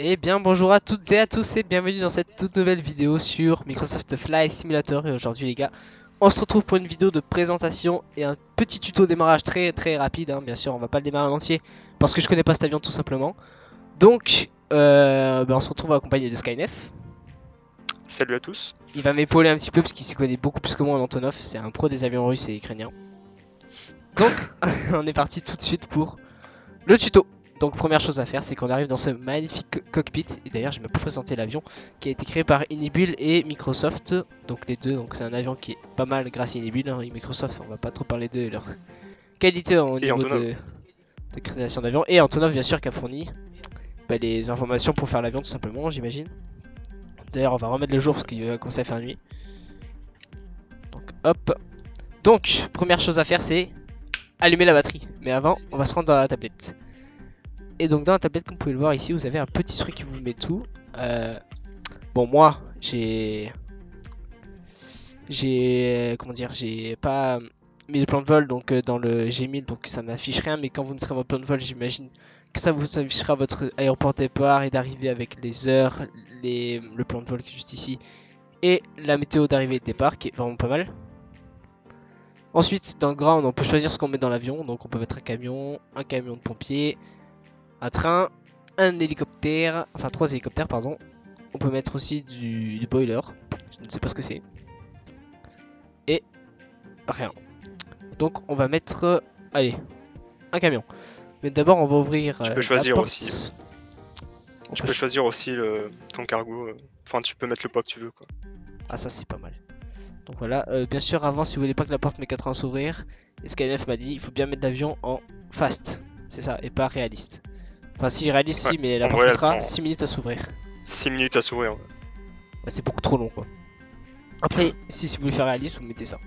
Eh bien bonjour à toutes et à tous et bienvenue dans cette toute nouvelle vidéo sur Microsoft Flight Simulator. Et aujourd'hui les gars, on se retrouve pour une vidéo de présentation et un petit tuto démarrage très rapide hein. Bien sûr on va pas le démarrer en entier parce que je connais pas cet avion tout simplement. Donc on se retrouve accompagné de Skynef. Salut à tous. Il va m'épauler un petit peu parce qu'il s'y connaît beaucoup plus que moi en Antonov. C'est un pro des avions russes et ukrainiens. Donc on est parti tout de suite pour le tuto. Donc première chose à faire, c'est qu'on arrive dans ce magnifique cockpit. Et d'ailleurs, je vais me présenter l'avion qui a été créé par Inibul et Microsoft. Donc les deux, donc c'est un avion qui est pas mal grâce à Inibul hein. Et Microsoft, on va pas trop parler de leur qualité au Et niveau Antonov. de création d'avion. Et Antonov, bien sûr, qui a fourni les informations pour faire l'avion tout simplement, j'imagine. D'ailleurs, on va remettre le jour parce qu'il va commencer à faire nuit. Donc hop. Donc, première chose à faire, c'est allumer la batterie. Mais avant, on va se rendre dans la tablette. Et donc dans la tablette, comme vous pouvez le voir ici, vous avez un petit truc qui vous met tout. Bon moi, comment dire, j'ai pas mis le plan de vol donc dans le Gmail, donc ça m'affiche rien. Mais quand vous mettrez votre plan de vol, j'imagine que ça vous affichera votre aéroport de départ et d'arrivée avec les heures, le plan de vol qui est juste ici et la météo d'arrivée et de départ qui est vraiment pas mal. Ensuite, dans le ground, on peut choisir ce qu'on met dans l'avion. Donc on peut mettre un camion de pompiers, un train, un hélicoptère, enfin 3 hélicoptères pardon. On peut mettre aussi du boiler, je ne sais pas ce que c'est. Et rien. Donc on va mettre, allez, un camion. Mais d'abord on va ouvrir Tu peux la choisir porte. aussi. Tu peux choisir aussi ton cargo. Enfin, tu peux mettre le poids que tu veux, quoi. Ah ça c'est pas mal. Donc voilà, bien sûr avant si vous voulez pas que la porte met 4 ans à s'ouvrir, Skynet m'a dit il faut bien mettre l'avion en fast. C'est ça, et pas réaliste. Enfin si réaliste Ouais. si, mais la En porte vrai, elle mettra prend 6 minutes à s'ouvrir. 6 minutes à s'ouvrir. Ouais. Ouais, c'est beaucoup trop long quoi. Après, si vous voulez faire réaliste, vous mettez ça.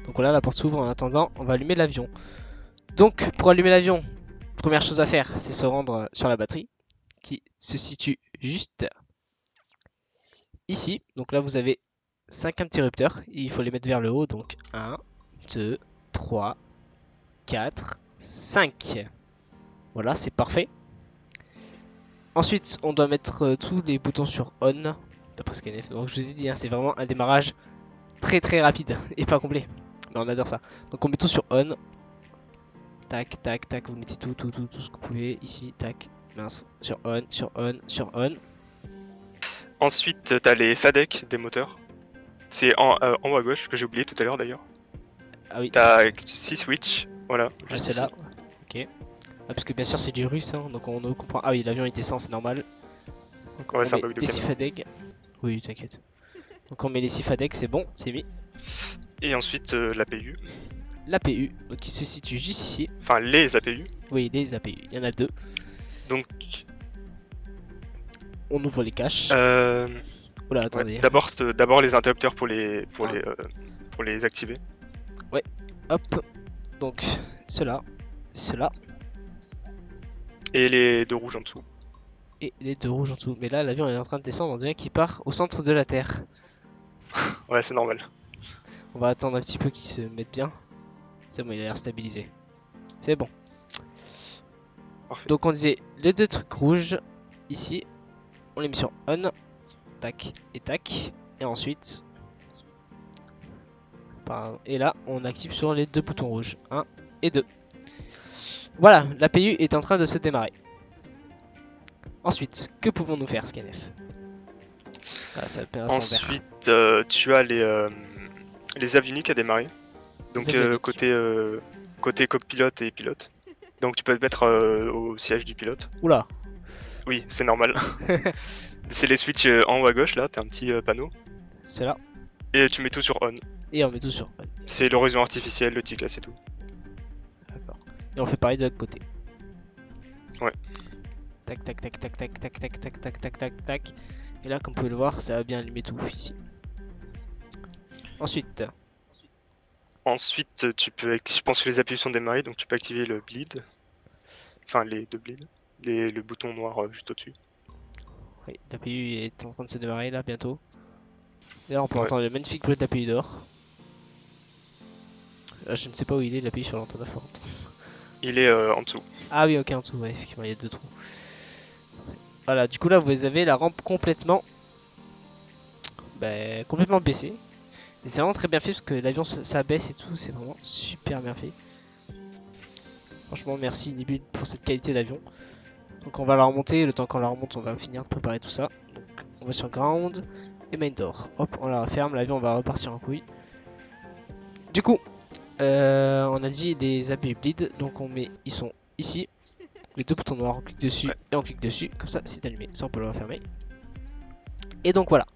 Donc voilà, la porte s'ouvre. En attendant, on va allumer l'avion. Donc, pour allumer l'avion, première chose à faire, c'est se rendre sur la batterie qui se situe juste ici. Donc là, vous avez 5 interrupteurs. Il faut les mettre vers le haut. Donc 1, 2, 3, 4, 5. Voilà, c'est parfait. Ensuite, on doit mettre tous les boutons sur on. D'après ce qu'elle fait. Donc je vous ai dit, hein, c'est vraiment un démarrage très rapide et pas complet. Mais on adore ça. Donc on met tout sur on. Tac, tac, tac, vous mettez tout ce que vous pouvez. Ici, tac, mince, sur on, sur on, sur on. Ensuite, t'as les FADEC des moteurs. C'est en haut à gauche, que j'ai oublié tout à l'heure d'ailleurs. Ah oui, T'as 6 switches. Voilà, ouais, juste c'est ici. là. Ok. Ah, parce que bien sûr, c'est du russe, hein, donc on comprend. Ah oui, l'avion était sans, c'est normal. Donc Ouais, on c'est un met bug de des caméra. sifadeg. Oui, t'inquiète. Donc on met les sifadeg, c'est bon, c'est mis. Et ensuite, l'APU. L'APU, donc qui se situe juste ici. Enfin, les APU. Oui, les APU, il y en a deux. Donc, On ouvre les caches. euh, Oula, ouais. attendez. D'abord les interrupteurs pour Attends. pour les activer. Ouais, hop. Donc, cela, cela. Et les deux rouges en dessous. Et les deux rouges en dessous. Mais là, l'avion est en train de descendre, on dirait qu'il part au centre de la Terre. Ouais, c'est normal. On va attendre un petit peu qu'il se mette bien. C'est bon, il a l'air stabilisé. C'est bon. Parfait. Donc on disait les deux trucs rouges ici. On les met sur on. Tac et tac. Et ensuite... Et là, on active sur les deux boutons rouges. 1 et 2. Voilà, l'APU est en train de se démarrer. Ensuite, que pouvons-nous faire, Scanf? Ah, ça peut Ensuite, tu as les avioniques à démarrer. Donc côté copilote et pilote. Donc tu peux te mettre au siège du pilote. Oula. Oui, c'est normal. C'est les switches en haut à gauche, là, t'as un petit panneau. C'est là. Et tu mets tout sur on. Et on met tout sur on. C'est l'horizon artificielle, le TICA, c'est tout. D'accord. Et on fait pareil de l'autre côté. Ouais. Tac, tac, tac, tac, tac, tac, tac, tac, tac, tac, tac, tac. Et là, comme vous pouvez le voir, ça a bien allumé tout ici. Ensuite, Ensuite, je pense que les appuis sont démarrés, donc tu peux activer le bleed. Enfin, les deux bleeds. Le bouton noir juste au-dessus. oui, l'APU est en train de se démarrer là bientôt. Et là, on peut Ouais. entendre le magnifique bruit de l'APU d'or. Je ne sais pas où il est, l'APU sur l'antenne Il est en dessous. Ah oui, ok, en dessous, ouais, effectivement, il y a deux trous. Voilà, du coup là vous avez la rampe complètement complètement baissée. Et c'est vraiment très bien fait parce que l'avion ça baisse et tout, c'est vraiment super bien fait. Franchement merci Nibud pour cette qualité d'avion. Donc on va la remonter, le temps qu'on la remonte on va finir de préparer tout ça. Donc on va sur ground et main door. Hop, on la referme, l'avion va repartir en couille. Du coup, on a dit les AP bleed, donc ils sont ici. Les deux boutons noirs, on clique dessus et on clique dessus, comme ça c'est allumé, ça on peut le refermer. Et donc voilà.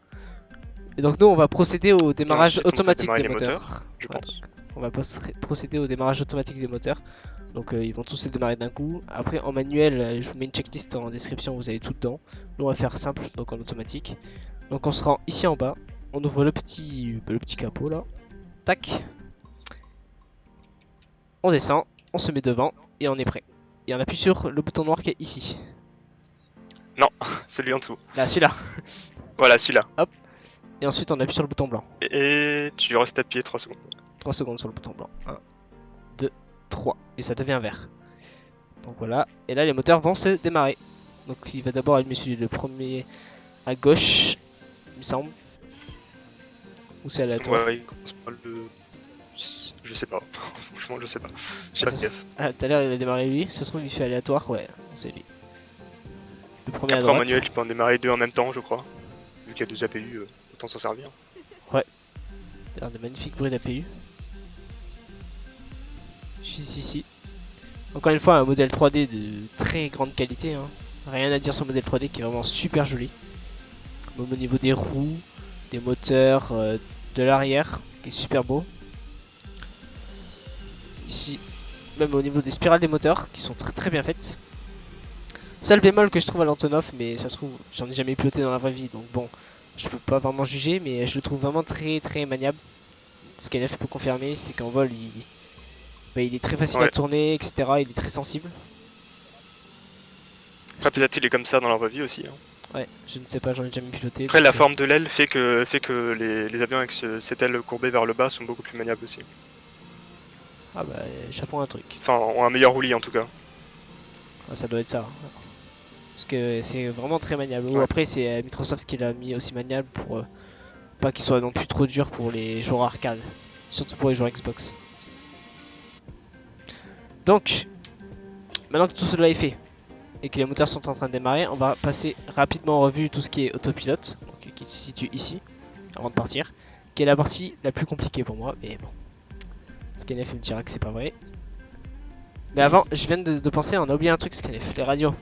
Et donc nous on va procéder au démarrage automatique des moteurs. Je pense. On va procéder au démarrage automatique des moteurs. Donc ils vont tous se démarrer d'un coup. Après en manuel, je vous mets une checklist en description, vous avez tout dedans. Nous on va faire simple, donc en automatique. Donc on se rend ici en bas, on ouvre le petit capot là. Tac. On descend, on se met devant et on est prêt. Et on appuie sur le bouton noir qui est ici. Non, celui en dessous. Là, celui-là. Voilà, celui-là. Hop. Et ensuite on appuie sur le bouton blanc. Et tu restes appuyé 3 secondes. 3 secondes sur le bouton blanc. 1, 2, 3. Et ça devient vert. Donc voilà. Et là les moteurs vont se démarrer. Donc il va d'abord allumer celui le premier à gauche, il me semble. Ou c'est aléatoire. Ouais, il commence par le... Je sais pas. Franchement, je sais pas. J'ai pas de gaffe. Ah, tout à l'heure il a démarré lui. Ça se trouve il fait aléatoire. Ouais, c'est lui. Le premier à Après, en droite. manuel, tu peux en démarrer 2 en même temps, je crois. Vu qu'il y a 2 APU, autant s'en servir. D'ailleurs, de magnifiques bruits d'APU. Juste ici. Encore une fois, un modèle 3D de très grande qualité. Hein. Rien à dire sur le modèle 3D qui est vraiment super joli. Même au niveau des roues, des moteurs, de l'arrière, qui est super beau. Ici, même au niveau des spirales des moteurs, qui sont très bien faites. Seul bémol que je trouve à l'Antonov, mais ça se trouve, j'en ai jamais piloté dans la vraie vie, donc bon, je peux pas vraiment juger, mais je le trouve vraiment très maniable. Ce qu'NF peut confirmer, c'est qu'en vol, il est très facile à tourner, etc. Il est très sensible. Après, peut-être il est comme ça dans la vraie vie aussi. Hein. Ouais, je ne sais pas, j'en ai jamais piloté. Après, la forme de l'aile fait que les avions avec cette aile courbée vers le bas sont beaucoup plus maniables aussi. Ah bah, j'apprends un truc. Enfin, ont un meilleur roulis en tout cas. Ah, ça doit être ça. Parce que c'est vraiment très maniable. Ou après, c'est Microsoft qui l'a mis aussi maniable pour pas qu'il soit non plus trop dur pour les joueurs arcade. Surtout pour les joueurs Xbox. Donc, maintenant que tout cela est fait et que les moteurs sont en train de démarrer, on va passer rapidement en revue tout ce qui est autopilote, donc, qui se situe ici, avant de partir, qui est la partie la plus compliquée pour moi, mais bon. Scanef me dira que c'est pas vrai. Mais avant, je viens de penser, on a oublié un truc, Scanef, les radios.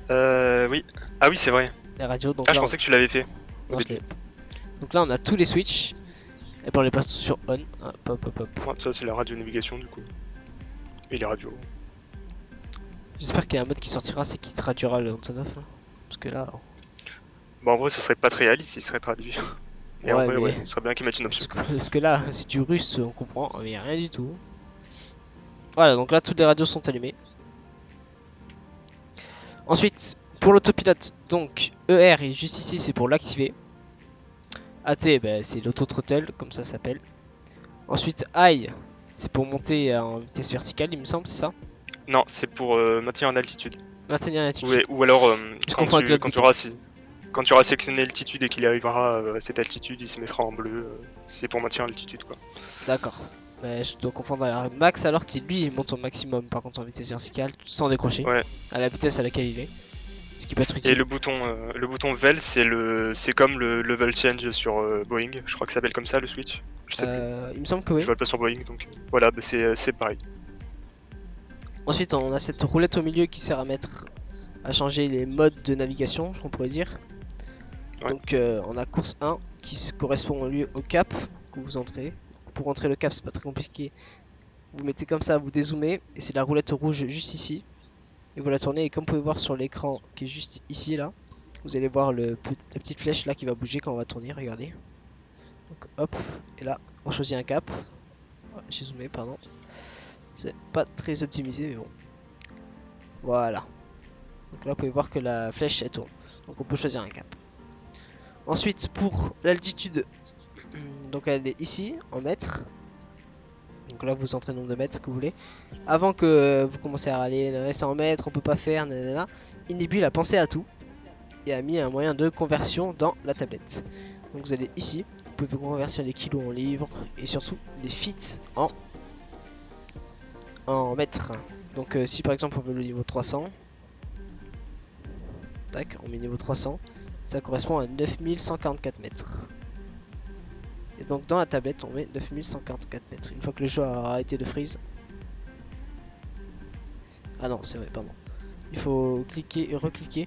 Oui. Ah oui, c'est vrai. Les radios, donc ah, là, je pensais que tu l'avais fait. Non, donc là, on a tous les switches. Et puis on les passe tous sur on. Ah, hop. Ouais, ça, c'est la radio navigation du coup. Et les radios. J'espère qu'il y a un mode qui sortira, c'est qui traduira le Antonov. Hein. Parce que là. Bon, en vrai, ce serait pas très réaliste s'il serait traduit. Et en vrai, mais... ce serait bien qu'ils mettent une option. Parce que là, c'est du russe, on comprend, mais y a rien du tout. Voilà, donc là, toutes les radios sont allumées. Ensuite, pour l'autopilote, donc ER est juste ici, c'est pour l'activer. AT, bah, c'est l'auto-throttle, comme ça s'appelle. Ensuite, I, c'est pour monter en vitesse verticale, il me semble, c'est ça? Non, c'est pour maintenir en altitude. Maintenir en altitude. Ouais, ou alors, quand tu auras sélectionné l'altitude et qu'il arrivera à cette altitude, il se mettra en bleu. C'est pour maintenir l'altitude, quoi. D'accord. Mais je dois confondre avec Max alors qu'il lui il monte son maximum par contre en vitesse verticale sans décrocher à la vitesse à laquelle il est. Ce qui peut être utile. Et le bouton VEL c'est comme le level change sur Boeing, je crois que ça s'appelle comme ça le switch. Je sais plus. Il me semble que oui. Je vois pas sur Boeing donc voilà, bah, c'est pareil. Ensuite on a cette roulette au milieu qui sert à changer les modes de navigation, on pourrait dire. Donc on a course 1 qui correspond lui au cap que vous entrez. Pour entrer le cap c'est pas très compliqué. Vous mettez comme ça, vous dézoomez et c'est la roulette rouge juste ici. Et vous la tournez et comme vous pouvez voir sur l'écran qui est juste ici là, vous allez voir la petite flèche là qui va bouger quand on va tourner, regardez. Donc hop, et là on choisit un cap. J'ai zoomé, pardon. C'est pas très optimisé mais bon. Voilà. Donc là vous pouvez voir que la flèche elle tourne. Donc on peut choisir un cap. Ensuite pour l'altitude, donc elle est ici en mètres. Donc là vous entrez le nombre de mètres que vous voulez. Avant que vous commencez à râler, 100 mètres, on peut pas faire, nanana. Inébule a pensé à tout et a mis un moyen de conversion dans la tablette. Donc vous allez ici, vous pouvez convertir les kilos en livres et surtout les feet en mètres. Donc si par exemple on veut le niveau 300, tac, on met niveau 300, ça correspond à 9144 mètres. Et donc dans la tablette on met 9144 mètres. Une fois que le jeu a arrêté de freeze. Ah non c'est vrai, pardon. Il faut cliquer et recliquer.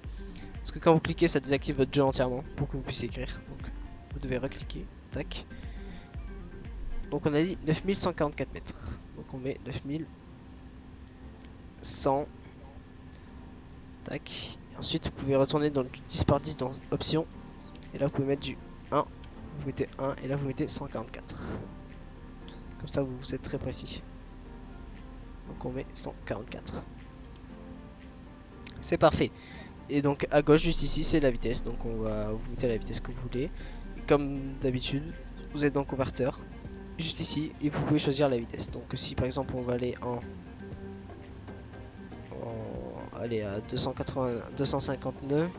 Parce que quand vous cliquez ça désactive votre jeu entièrement pour que vous puissiez écrire. Donc vous devez recliquer. Tac. Donc on a dit 9144 mètres. Donc on met 9100. Tac. Et ensuite vous pouvez retourner dans le 10 par 10 dans options. Et là vous pouvez mettre du 1. Vous mettez 1 et là vous mettez 144. Comme ça vous êtes très précis. Donc on met 144. C'est parfait. Et donc à gauche juste ici c'est la vitesse. Donc on va vous mettez la vitesse que vous voulez. Et comme d'habitude vous êtes dans le converteur. Juste ici et vous pouvez choisir la vitesse. Donc si par exemple on va aller aller à 250 nœuds,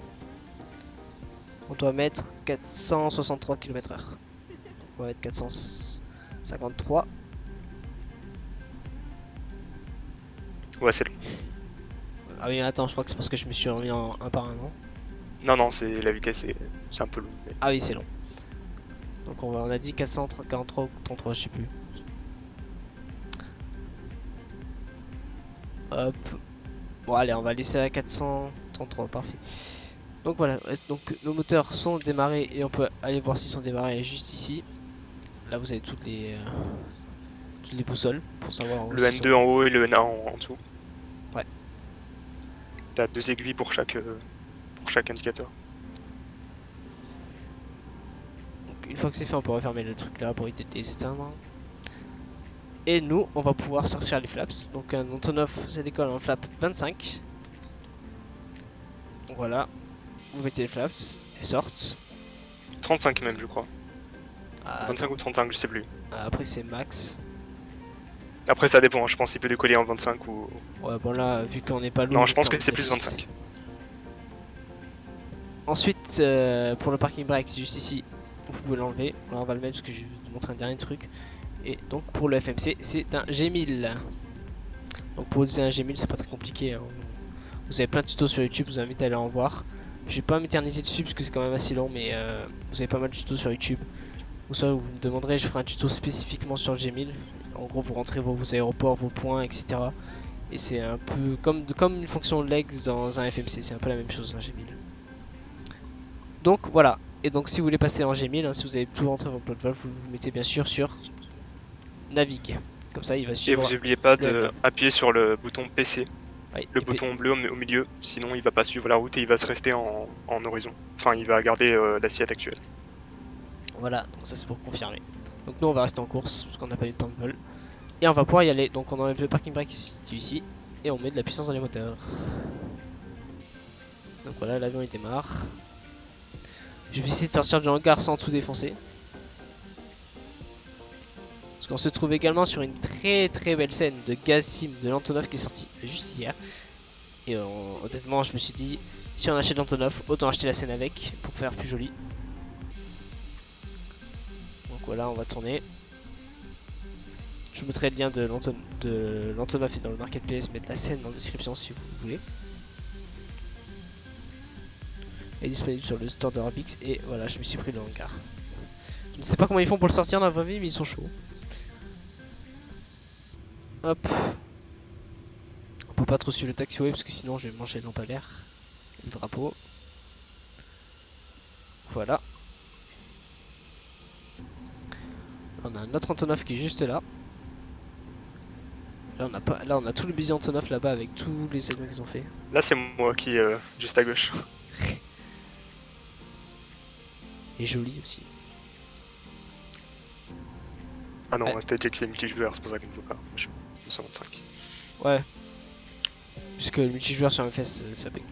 on doit mettre 463 km/h. On va mettre 453. Ouais, c'est long. Ah oui, attends, je crois que c'est parce que je me suis remis en un par un, non? Non, non, c'est la vitesse, c'est un peu long. Mais... Ah oui, c'est long. Donc on a dit 443 ou 33, je sais plus. Hop. Bon allez, on va laisser à 433, parfait. Donc voilà, donc nos moteurs sont démarrés et on peut aller voir s'ils sont démarrés juste ici. Là vous avez toutes les boussoles pour savoir. Le N2 en haut et le N1 en dessous. Ouais. T'as 2 aiguilles pour chaque indicateur. Donc une fois que c'est fait, on peut refermer le truc là pour éviter de les éteindre. Et nous, on va pouvoir sortir les flaps. Donc un Antonov, ça décolle en flap 25. Donc voilà, vous mettez les flaps, elles sortent. 35 même, je crois. Ah, 25 ou 35, je sais plus. après c'est max. Après ça dépend, je pense qu'il peut décoller en 25 ou... Ouais bon là, vu qu'on n'est pas lourd... Non, je pense que c'est plus 25. Ensuite, pour le parking brake, c'est juste ici. Vous pouvez l'enlever. Là on va le mettre parce que je vais vous montrer un dernier truc. Et donc pour le FMC, c'est un G1000. Donc pour utiliser un G1000, c'est pas très compliqué, hein. Vous avez plein de tutos sur YouTube, je vous invite à aller en voir. Je vais pas m'éterniser dessus parce que c'est quand même assez long, mais vous avez pas mal de tutos sur YouTube. Ou soit vous me demanderez, je ferai un tuto spécifiquement sur le G1000. En gros, vous rentrez vos aéroports, vos points, etc. Et c'est un peu comme une fonction legs dans un FMC, c'est un peu la même chose, un G1000. Donc voilà. Et donc si vous voulez passer en G1000, hein, si vous avez tout rentré vos plot valve, vous le mettez bien sûr sur Navigue. Comme ça, il va suivre. Et vous n'oubliez pas d'appuyer sur le bouton PC. Ouais, le bouton bleu au milieu, sinon il va pas suivre la route et il va se rester en horizon. Enfin, il va garder l'assiette actuelle. Voilà, donc ça c'est pour confirmer. Donc nous on va rester en course parce qu'on n'a pas eu de temps de vol. Et on va pouvoir y aller. Donc on enlève le parking brake ici et on met de la puissance dans les moteurs. Donc voilà, l'avion il démarre. Je vais essayer de sortir du hangar sans tout défoncer. Parce qu'on se trouve également sur une très belle scène de Gaz Sim de l'Antonov qui est sortie juste hier. Et honnêtement je me suis dit, si on achète l'Antonov, autant acheter la scène avec pour faire plus joli. Donc voilà, on va tourner. Je vous mettrai le lien de l'Antonov dans le marketplace, mettre la scène dans la description si vous voulez. Elle est disponible sur le store de Rapix et voilà, je me suis pris le hangar. Je ne sais pas comment ils font pour le sortir dans la vraie vie, mais ils sont chauds. Hop. On peut pas trop suivre le taxiway parce que sinon je vais manger le lampadaire. Le drapeau. Voilà. On a un autre Antonov qui est juste là. Là on a tout le busy Antonov là-bas avec tous les avions qu'ils ont fait. Là c'est moi qui est juste à gauche. Et joli aussi. Ah non, ouais. t'as déjà fait le multijoueur, c'est pour ça qu'on ne peut pas. Je suis 225. Ouais. Puisque le multijoueur sur MFS ça bug.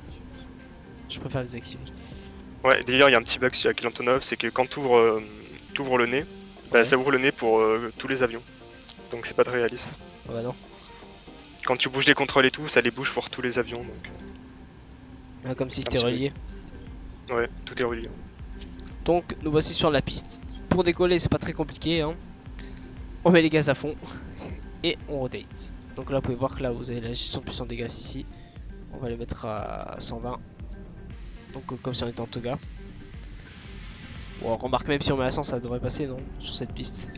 Je préfère les activer. Ouais, d'ailleurs il y a un petit bug avec l'Antonov, c'est que quand t'ouvres le nez, bah, ouais. ça ouvre le nez pour tous les avions. donc c'est pas très réaliste. Ah bah non. Quand tu bouges les contrôles et tout, ça les bouge pour tous les avions, donc Ah, comme si Un c'était petit peu. relié. ouais, tout est relié. Donc nous voici sur la piste. Pour décoller, c'est pas très compliqué, hein. On met les gaz à fond et on rotate. Donc là, vous pouvez voir que là, vous avez la gestion de puissance des gaz ici. On va les mettre à 120. Donc comme si on était en toga. Bon, remarque, même si on met à 100, ça devrait passer, non? Sur cette piste.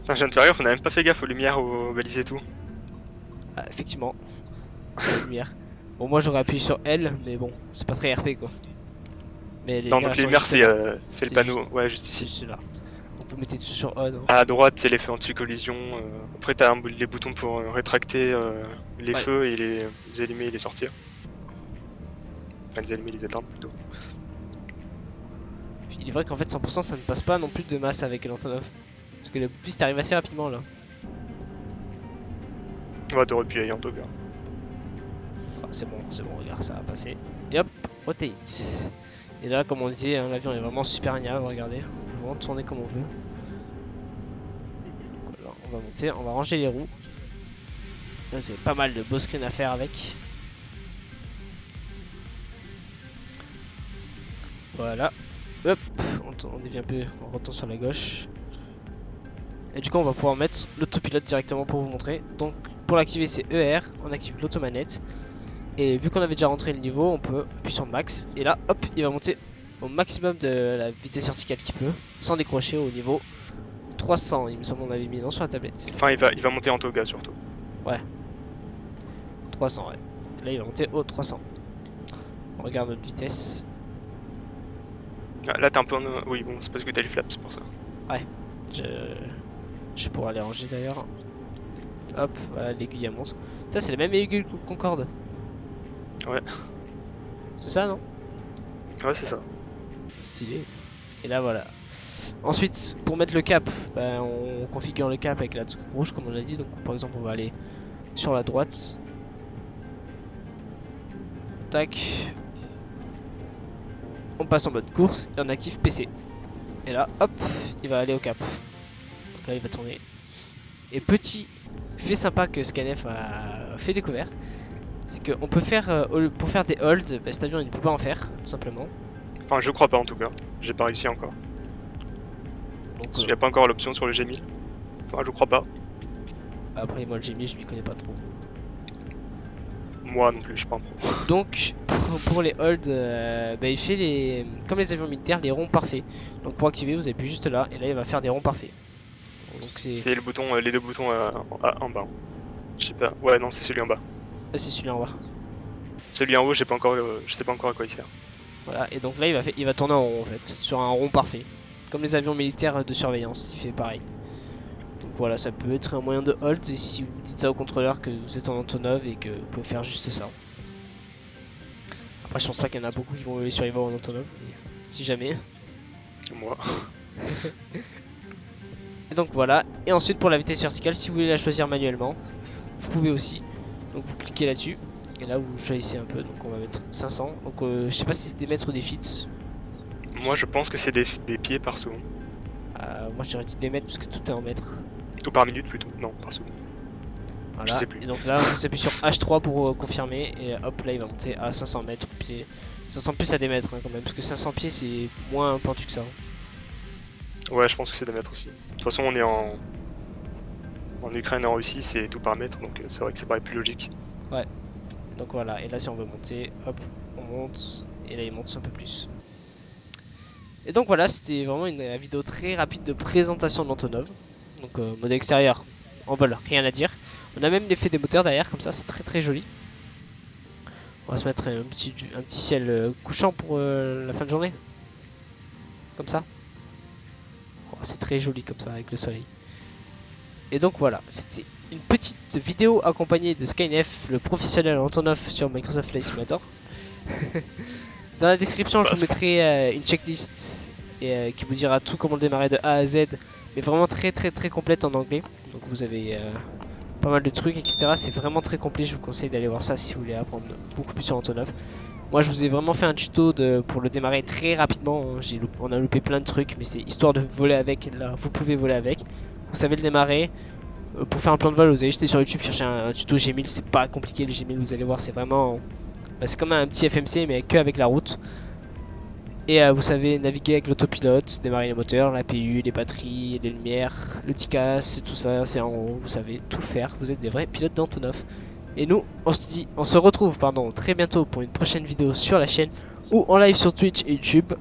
Putain, je viens de faire gaffe, on a même pas fait gaffe aux lumières, aux balises et tout. Ah, effectivement. La lumière. Bon, moi j'aurais appuyé sur L, mais bon, c'est pas très RP quoi. Mais les Non, lumières, donc les sont lumières, juste c'est là. le C'est panneau, juste- ouais, juste C'est ici. juste là. Donc vous mettez tout sur on. Hein. À droite, c'est les feux anti-collision. Après, t'as les boutons pour rétracter les Ouais. feux et les allumer et les sortir. Enfin, les allumer et les éteindre plutôt. Il est vrai qu'en fait 100% ça ne passe pas non plus de masse avec l'Antonov. Parce que la piste arrive assez rapidement là. Ouais, t'aurais pu y aller en toga. Ah, c'est bon, regarde, ça va passer. Et hop, rotate. Et là, comme on disait, hein, l'avion est vraiment super maniable, regardez. On peut vraiment tourner comme on veut. Voilà, on va monter, on va ranger les roues. Là, vous avez pas mal de beaux screens à faire avec. Voilà. Hop, on dévie un peu, on retourne sur la gauche. Et du coup, on va pouvoir mettre l'autopilote directement pour vous montrer. Donc, pour l'activer, c'est ER, on active l'automanette. Et vu qu'on avait déjà rentré le niveau, on peut appuyer sur max. Et là, hop, il va monter au maximum de la vitesse verticale qu'il peut, sans décrocher au niveau 300. Il me semble qu'on avait mis non sur la tablette. Enfin, il va monter en toga surtout. 300, ouais. Là, il va monter au 300. On regarde notre vitesse. Ah, là, t'es un peu en. Oui, bon, c'est parce que t'as les flaps, c'est pour ça. Je pourrais aller ranger d'ailleurs. Hop, voilà, l'aiguille elle monte. Ça, c'est la même aiguille que Concorde. Ouais. C'est ça, non? Ouais, c'est ça. Stylé. Et là, voilà. Ensuite, pour mettre le cap, bah, on configure le cap avec la truc rouge, comme on l'a dit. Donc, par exemple, on va aller sur la droite. Tac. On passe en mode course et on active PC. Et là, hop, il va aller au cap. Donc là, il va tourner. Et petit fait sympa que Scanf a fait découvert, c'est qu'on peut faire, pour faire des holds, bah, cet avion il ne peut pas en faire, tout simplement. Enfin, je crois pas en tout cas. J'ai pas réussi encore. Donc, Il n'y a pas encore l'option sur le G1000. Enfin, je crois pas. après, moi le G1000, je m'y connais pas trop. Moi non plus, je suis pas un pro. Donc, pour les holds, bah, il fait les, comme les avions militaires, les ronds parfaits. Donc, pour activer, vous appuyez juste là, et là, il va faire des ronds parfaits. Donc, C'est le bouton, les deux boutons en bas. Je sais pas. Ouais, non, c'est celui en bas. c'est celui en bas. Celui en haut, j'ai pas encore, je sais pas encore à quoi il sert. Voilà, et donc là, il va tourner en rond en fait, sur un rond parfait. Comme les avions militaires de surveillance, il fait pareil. Donc voilà, ça peut être un moyen de hold si vous dites ça au contrôleur que vous êtes en Antonov et que vous pouvez faire juste ça. Après, je pense pas qu'il y en a beaucoup qui vont voler sur Eva en Antonov, mais si jamais. Moi. Et donc voilà, et ensuite pour la vitesse verticale, si vous voulez la choisir manuellement, vous pouvez aussi. Donc vous cliquez là-dessus, et là vous choisissez un peu, donc on va mettre 500. Donc je sais pas si c'est des mètres ou des feet. Moi, je pense que c'est des pieds par seconde. Moi je dirais des mètres parce que tout est en mètres. Ou par minute plutôt. Non, par seconde. Voilà. Je sais plus. Et donc là, vous appuyez sur H3 pour confirmer, et hop, là il va monter à 500 mètres pieds. 500 plus à des mètres hein, quand même, parce que 500 pieds c'est moins pointu que ça. Ouais, je pense que c'est des mètres aussi. De toute façon, on est en Ukraine et en Russie, c'est tout par mètre, donc c'est vrai que ça paraît plus logique. Donc voilà, et là si on veut monter, hop, on monte, et là il monte un peu plus. Et donc voilà, c'était vraiment une vidéo très rapide de présentation de l'Antonov. Donc mode extérieur, en vol, rien à dire. On a même l'effet des moteurs derrière, comme ça, c'est très très joli. On va se mettre un petit ciel couchant pour la fin de journée. Comme ça. Oh, c'est très joli comme ça, avec le soleil. Et donc voilà, c'était une petite vidéo accompagnée de Skynet, le professionnel Antonov sur Microsoft Flight Simulator. Dans la description, je vous mettrai une checklist qui vous dira tout comment démarrer de A à Z, mais vraiment très complète en anglais. Donc vous avez pas mal de trucs, etc. C'est vraiment très complet. Je vous conseille d'aller voir ça si vous voulez apprendre beaucoup plus sur Antonov. Moi, je vous ai vraiment fait un tuto pour le démarrer très rapidement. On a loupé plein de trucs, mais c'est histoire de voler avec. Là, vous pouvez voler avec. Vous savez le démarrer. Pour faire un plan de vol, vous allez jeter sur YouTube, chercher un tuto G1000, c'est pas compliqué le G1000, vous allez voir, c'est vraiment... Bah, c'est comme un petit FMC mais que avec la route. Et vous savez naviguer avec l'autopilote, démarrer les moteurs, l'APU, les batteries, les lumières, le TICAS, tout ça, c'est en haut, vous savez tout faire, vous êtes des vrais pilotes d'Antonov. Et nous, on se retrouve très bientôt pour une prochaine vidéo sur la chaîne ou en live sur Twitch et YouTube.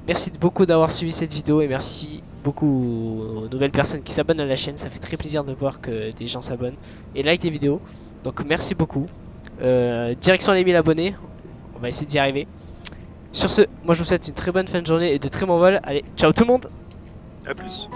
Merci beaucoup d'avoir suivi cette vidéo et merci beaucoup aux nouvelles personnes qui s'abonnent à la chaîne. Ça fait très plaisir de voir que des gens s'abonnent et like les vidéos. Donc merci beaucoup. Direction les 1000 abonnés. On va essayer d'y arriver. Sur ce, moi je vous souhaite une très bonne fin de journée et de très bons vols. Allez, ciao tout le monde! A plus.